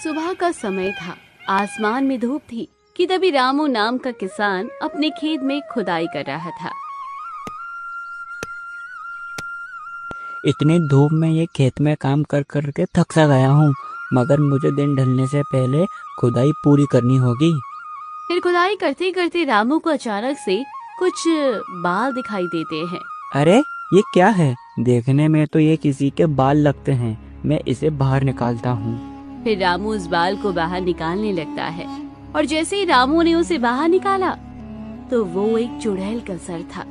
सुबह का समय था। आसमान में धूप थी कि तभी रामू नाम का किसान अपने खेत में खुदाई कर रहा था। इतनी धूप में ये खेत में काम कर कर के थक सा गया हूँ, मगर मुझे दिन ढलने से पहले खुदाई पूरी करनी होगी। फिर खुदाई करते करते रामू को अचानक से कुछ बाल दिखाई देते हैं। अरे ये क्या है? देखने में तो ये किसी के बाल लगते हैं। मैं इसे बाहर निकालता हूँ। फिर रामू उस बाल को बाहर निकालने लगता है और जैसे ही रामू ने उसे बाहर निकाला तो वो एक चुड़ैल का सर था।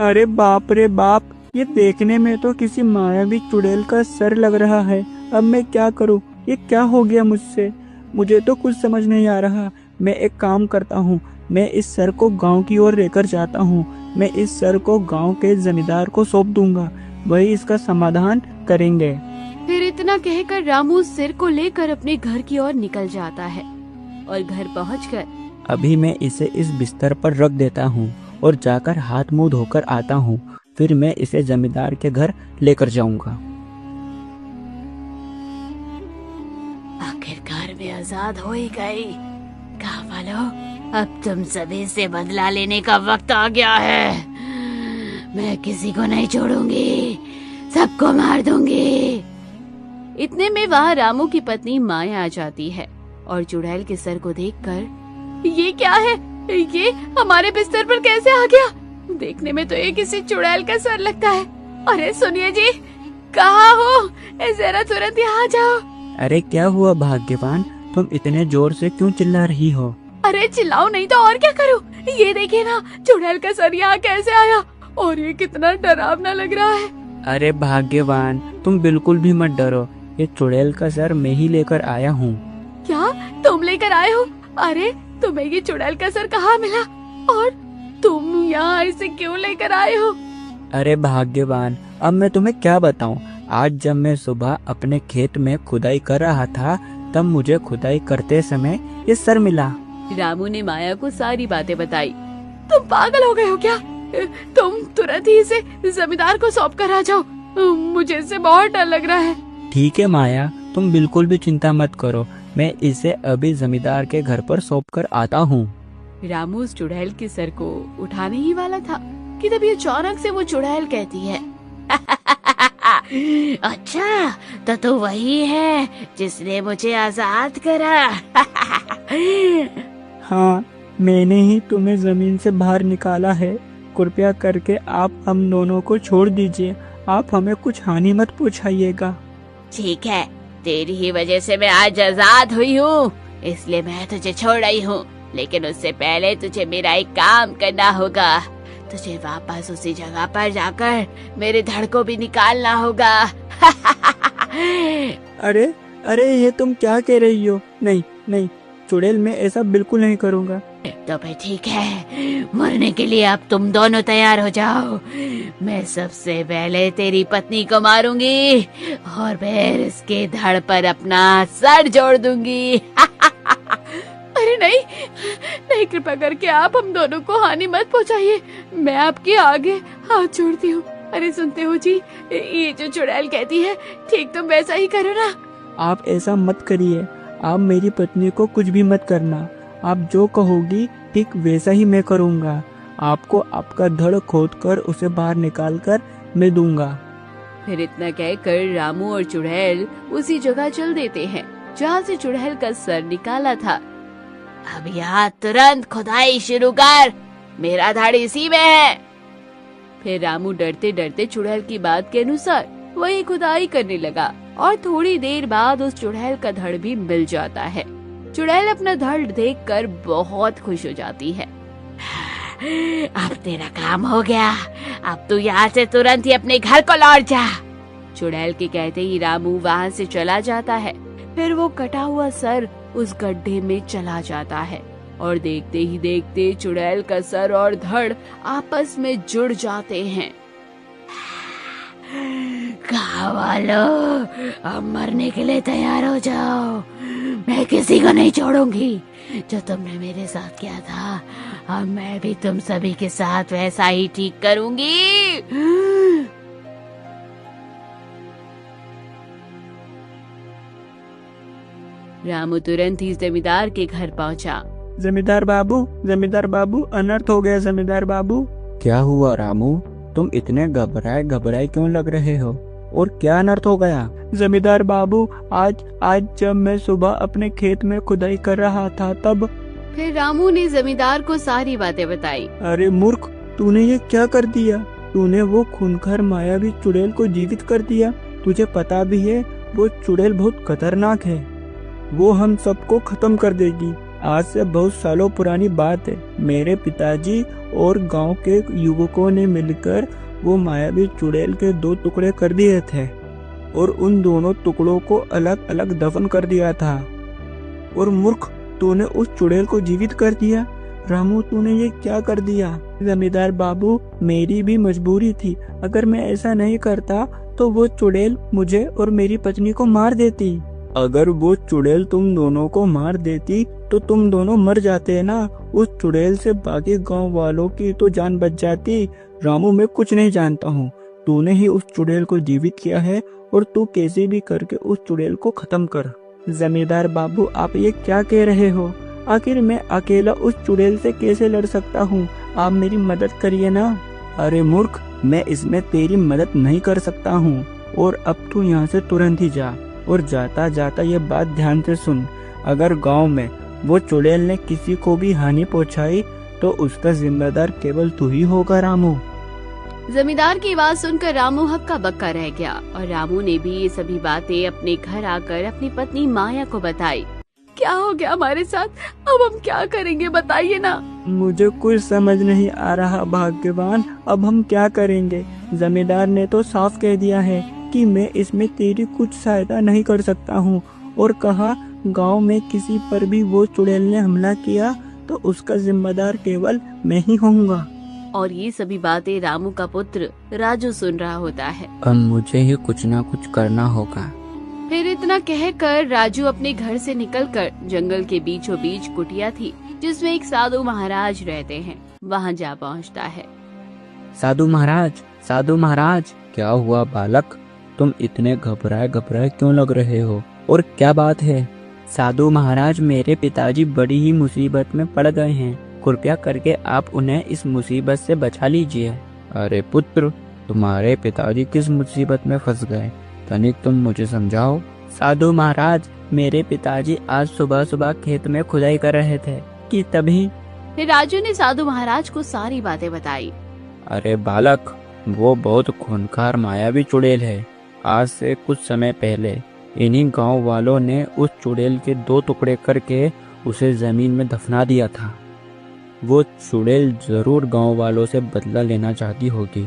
अरे बाप रे बाप, ये देखने में तो किसी मायावी चुड़ैल का सर लग रहा है। अब मैं क्या करूँ? ये क्या हो गया मुझसे? मुझे तो कुछ समझ नहीं आ रहा। मैं एक काम करता हूँ, मैं इस सर को गांव की ओर लेकर जाता हूँ। मैं इस सर को गांव के जमींदार को सौंप दूंगा, वही इसका समाधान करेंगे। फिर इतना कहकर रामू सिर को लेकर अपने घर की ओर निकल जाता है और घर पहुंचकर अभी मैं इसे इस बिस्तर पर रख देता हूँ और जाकर हाथ मुंह धोकर आता हूँ। फिर मैं इसे जमींदार के घर लेकर जाऊंगा। आखिरकार मैं आजाद हो ही गई। कहा वालों, अब तुम सभी से बदला लेने का वक्त आ गया है। मैं किसी को नहीं छोड़ूंगी, सबको मार दूंगी। इतने में वहाँ रामू की पत्नी माया आ जाती है और चुड़ैल के सर को देखकर, ये क्या है? ये हमारे बिस्तर पर कैसे आ गया? देखने में तो ये किसी चुड़ैल का सर लगता है। अरे सुनिए जी, कहाँ हो? जरा तुरंत यहाँ आ जाओ। अरे क्या हुआ भाग्यवान, तुम इतने जोर से क्यों चिल्ला रही हो? अरे चिल्लाओ नहीं तो और क्या करूं? ये देखिए ना, चुड़ैल का सर यहाँ कैसे आया और ये कितना डरावना लग रहा है। अरे भाग्यवान, तुम बिल्कुल भी मत डरो। ये चुड़ैल का सर मैं ही लेकर आया हूँ। क्या तुम लेकर आए हो? अरे तुम्हें ये चुड़ैल का सर कहाँ मिला और तुम यहाँ इसे क्यों लेकर आए हो? अरे भाग्यवान, अब मैं तुम्हें क्या बताऊं। आज जब मैं सुबह अपने खेत में खुदाई कर रहा था, तब मुझे खुदाई करते समय ये सर मिला। रामू ने माया को सारी बातें बताई। तुम पागल हो गए हो क्या? तुम तुरंत ही इसे जमींदार को सौंप कर आ जाओ। मुझे इससे बहुत डर लग रहा है। ठीक है माया, तुम बिल्कुल भी चिंता मत करो। मैं इसे अभी जमींदार के घर पर सौंप कर आता हूँ। रामू उस चुड़ैल के सर को उठाने ही वाला था कि तभी अचानक से वो चुड़ैल कहती है, अच्छा तो तू वही है जिसने मुझे आजाद करा। हाँ, मैंने ही तुम्हें जमीन से बाहर निकाला है। कृपया करके आप हम दोनों को छोड़ दीजिए। आप हमें कुछ हानि मत पहुँचाइएगा। ठीक है, तेरी ही वजह से मैं आज आजाद हुई हूँ, इसलिए मैं तुझे छोड़ रही हूँ। लेकिन उससे पहले तुझे मेरा एक काम करना होगा। तुझे वापस उसी जगह पर जाकर मेरे धड़ को भी निकालना होगा। अरे अरे, ये तुम क्या कह रही हो? नहीं नहीं चुड़ैल, मैं ऐसा बिल्कुल नहीं करूँगा। तो फिर ठीक है, मरने के लिए अब तुम दोनों तैयार हो जाओ। मैं सबसे पहले तेरी पत्नी को मारूंगी और फिर इसके धड़ पर अपना सर जोड़ दूंगी। अरे नहीं नहीं, कृपया करके आप हम दोनों को हानि मत पहुंचाइए। मैं आपके आगे हाथ जोड़ती हूँ। अरे सुनते हो जी, ये जो चुड़ैल कहती है ठीक तुम वैसा ही करो ना। आप ऐसा मत करिए। आप मेरी पत्नी को कुछ भी मत करना। आप जो कहोगी ठीक वैसा ही मैं करूँगा। आपको आपका धड़ खोद कर उसे बाहर निकाल कर मैं दूंगा। फिर इतना कहकर रामू और चुड़ैल उसी जगह चल देते हैं जहाँ से चुड़ैल का सर निकाला था। अब यहाँ तुरंत खुदाई शुरू कर, मेरा धड़ इसी में है। फिर रामू डरते डरते चुड़ैल की बात के अनुसार वही खुदाई करने लगा और थोड़ी देर बाद उस चुड़ैल का धड़ भी मिल जाता है। चुड़ैल अपना धड़ देखकर बहुत खुश हो जाती है। अब तेरा काम हो गया, अब तू यहाँ से तुरंत ही अपने घर को लौट जा। चुड़ैल के कहते ही रामू वहाँ से चला जाता है। फिर वो कटा हुआ सर उस गड्ढे में चला जाता है और देखते ही देखते चुड़ैल का सर और धड़ आपस में जुड़ जाते हैं। गाँव वालों, अब मरने के लिए तैयार हो जाओ। मैं किसी को नहीं छोड़ूंगी। जो तुमने मेरे साथ किया था, अब मैं भी तुम सभी के साथ वैसा ही ठीक करूंगी। रामू तुरंत ही जमींदार के घर पहुंचा। जमींदार बाबू, अनर्थ हो गया जमींदार बाबू। क्या हुआ रामू, तुम इतने घबराए क्यों लग रहे हो, और क्या अनर्थ हो गया? जमींदार बाबू, आज जब मैं सुबह अपने खेत में खुदाई कर रहा था तब। फिर रामू ने जमींदार को सारी बातें बताई। अरे मूर्ख, तूने ये क्या कर दिया? तूने वो खूंखार मायावी चुड़ैल को जीवित कर दिया। तुझे पता भी है वो चुड़ैल बहुत खतरनाक है, वो हम सबको खत्म कर देगी। आज से बहुत सालों पुरानी बात है, मेरे पिताजी और गांव के युवकों ने मिलकर वो मायावी चुड़ैल के 2 टुकड़े कर दिए थे और उन दोनों टुकड़ों को अलग अलग दफन कर दिया था। और मूर्ख, तूने उस चुड़ैल को जीवित कर दिया। रामू, तूने ये क्या कर दिया? जमींदार बाबू, मेरी भी मजबूरी थी। अगर मैं ऐसा नहीं करता तो वो चुड़ैल मुझे और मेरी पत्नी को मार देती। अगर वो चुड़ैल तुम दोनों को मार देती तो तुम दोनों मर जाते ना। उस चुड़ैल से बाकी गांव वालों की तो जान बच जाती। रामू, मैं कुछ नहीं जानता हूँ, तूने ही उस चुड़ैल को जीवित किया है और तू कैसे भी करके उस चुड़ैल को खत्म कर। जमींदार बाबू, आप ये क्या कह रहे हो? आखिर मैं अकेला उस चुड़ैल से कैसे लड़ सकता हूँ? आप मेरी मदद करिए ना। अरे मूर्ख, मैं इसमें तेरी मदद नहीं कर सकता हूँ, और अब तू यहाँ से तुरंत ही जा। और जाता जाता ये बात ध्यान से सुन, अगर गांव में वो चुड़ैल ने किसी को भी हानि पहुंचाई तो उसका जिम्मेदार केवल तू ही होगा रामू। जमींदार की बात सुनकर रामू हक्का बक्का रह गया और रामू ने भी ये सभी बातें अपने घर आकर अपनी पत्नी माया को बताई। क्या हो गया हमारे साथ, अब हम क्या करेंगे, बताइए ना। मुझे कुछ समझ नहीं आ रहा भाग्यवान, अब हम क्या करेंगे? जमींदार ने तो साफ कह दिया है कि मैं इसमें तेरी कुछ सहायता नहीं कर सकता हूँ, और कहा गांव में किसी पर भी वो चुड़ैल ने हमला किया तो उसका जिम्मेदार केवल मैं ही होऊंगा। और ये सभी बातें रामू का पुत्र राजू सुन रहा होता है। अब मुझे ही कुछ ना कुछ करना होगा। फिर इतना कहकर राजू अपने घर से निकलकर जंगल के बीचों बीच कुटिया थी जिसमें एक साधु महाराज रहते हैं, वहाँ जा पहुँचता है। साधु महाराज, क्या हुआ बालक, तुम इतने घबराए क्यों लग रहे हो, और क्या बात है? साधु महाराज, मेरे पिताजी बड़ी ही मुसीबत में पड़ गए हैं, कृपया करके आप उन्हें इस मुसीबत से बचा लीजिए। अरे पुत्र, तुम्हारे पिताजी किस मुसीबत में फंस गए, तनिक तुम मुझे समझाओ। साधु महाराज, मेरे पिताजी आज सुबह खेत में खुदाई कर रहे थे कि तभी। फिर राजू ने साधु महाराज को सारी बातें बताई। अरे बालक, वो बहुत खूंखार मायावी चुड़ैल है। आज से कुछ समय पहले इन्हीं गांव वालों ने उस चुड़ैल के 2 टुकड़े करके उसे जमीन में दफना दिया था। वो चुड़ैल जरूर गांव वालों से बदला लेना चाहती होगी।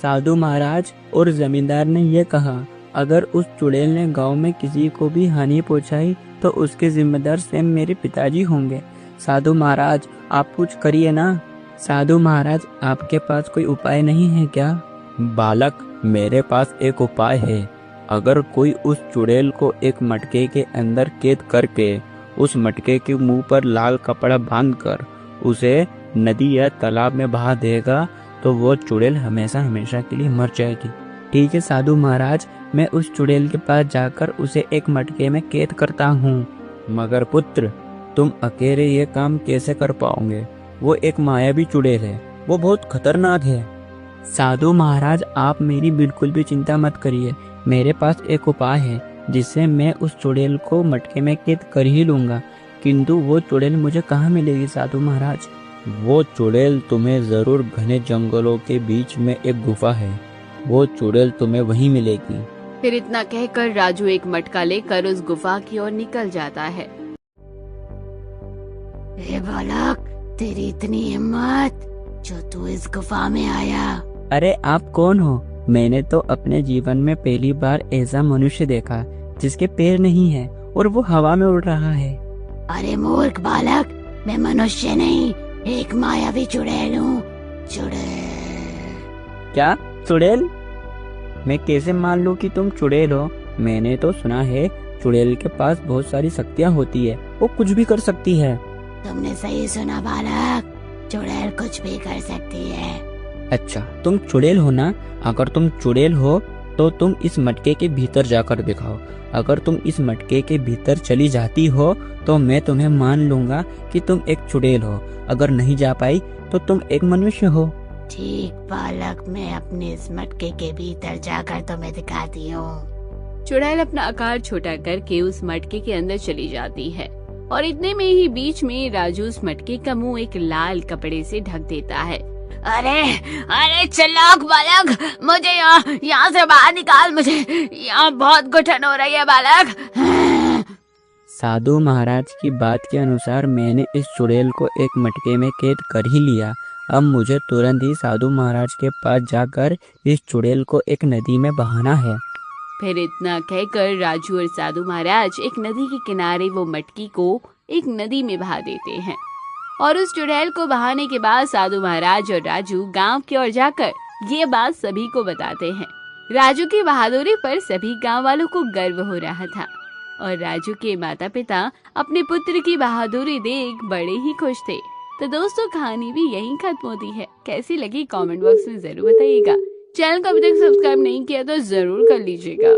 साधु महाराज और जमींदार ने ये कहा, अगर उस चुड़ैल ने गांव में किसी को भी हानि पहुंचाई तो उसके जिम्मेदार स्वयं मेरे पिताजी होंगे। साधु महाराज, आप कुछ करिए ना। साधु महाराज, आपके पास कोई उपाय नहीं है क्या? बालक, मेरे पास एक उपाय है। अगर कोई उस चुड़ैल को एक मटके के अंदर कैद करके उस मटके के मुंह पर लाल कपड़ा बांधकर उसे नदी या तालाब में बहा देगा तो वो चुड़ैल हमेशा के लिए मर जाएगी। ठीक है साधु महाराज, मैं उस चुड़ैल के पास जाकर उसे एक मटके में कैद करता हूँ। मगर पुत्र, तुम अकेले ये काम कैसे कर पाओगे? वो एक मायावी चुड़ैल है, वो बहुत खतरनाक है। साधु महाराज, आप मेरी बिल्कुल भी चिंता मत करिए, मेरे पास एक उपाय है जिससे मैं उस चुड़ैल को मटके में कैद कर ही लूंगा। किंतु वो चुड़ैल मुझे कहाँ मिलेगी साधु महाराज? वो चुड़ैल तुम्हें जरूर घने जंगलों के बीच में एक गुफा है, वो चुड़ैल तुम्हें वहीं मिलेगी। फिर इतना कहकर राजू एक मटका लेकर उस गुफा की ओर निकल जाता है। ए बालक, तेरी इतनी हिम्मत जो तू इस गुफा में आया। अरे आप कौन हो? मैंने तो अपने जीवन में पहली बार ऐसा मनुष्य देखा जिसके पैर नहीं है और वो हवा में उड़ रहा है। अरे मूर्ख बालक, मैं मनुष्य नहीं, एक मायावी चुड़ैल हूँ। चुड़ैल? क्या चुड़ैल? मैं कैसे मान लूं कि तुम चुड़ैल हो? मैंने तो सुना है चुड़ैल के पास बहुत सारी शक्तियाँ होती है, वो कुछ भी कर सकती है। तुमने सही सुना बालक, चुड़ैल कुछ भी कर सकती है। अच्छा, तुम चुड़ैल हो ना? अगर तुम चुड़ैल हो तो तुम इस मटके के भीतर जाकर दिखाओ। अगर तुम इस मटके के भीतर चली जाती हो तो मैं तुम्हें मान लूंगा कि तुम एक चुड़ैल हो। अगर नहीं जा पाई तो तुम एक मनुष्य हो। ठीक बालक, मैं अपने इस मटके के भीतर जाकर तुम्हें दिखाती हूँ। चुड़ैल अपना आकार छोटा करके उस मटके के अंदर चली जाती है और इतने में ही बीच में राजू उस मटके का मुंह एक लाल कपड़े से ढक देता है। अरे अरे चालाक बालक, मुझे यहाँ से बाहर निकाल, मुझे यहाँ बहुत घुटन हो रही है बालक। साधु महाराज की बात के अनुसार मैंने इस चुड़ैल को एक मटके में कैद कर ही लिया। अब मुझे तुरंत ही साधु महाराज के पास जाकर इस चुड़ैल को एक नदी में बहाना है। फिर इतना कहकर राजू और साधु महाराज एक नदी के किनारे वो मटकी को एक नदी में बहा देते हैं और उस चुड़ैल को बहाने के बाद साधु महाराज और राजू गांव की ओर जाकर ये बात सभी को बताते हैं। राजू की बहादुरी पर सभी गांव वालों को गर्व हो रहा था और राजू के माता पिता अपने पुत्र की बहादुरी देख बड़े ही खुश थे। तो दोस्तों, कहानी भी यहीं खत्म होती है। कैसी लगी कमेंट बॉक्स में जरूर बताइएगा। चैनल को अभी तक सब्सक्राइब नहीं किया तो जरूर कर लीजिएगा।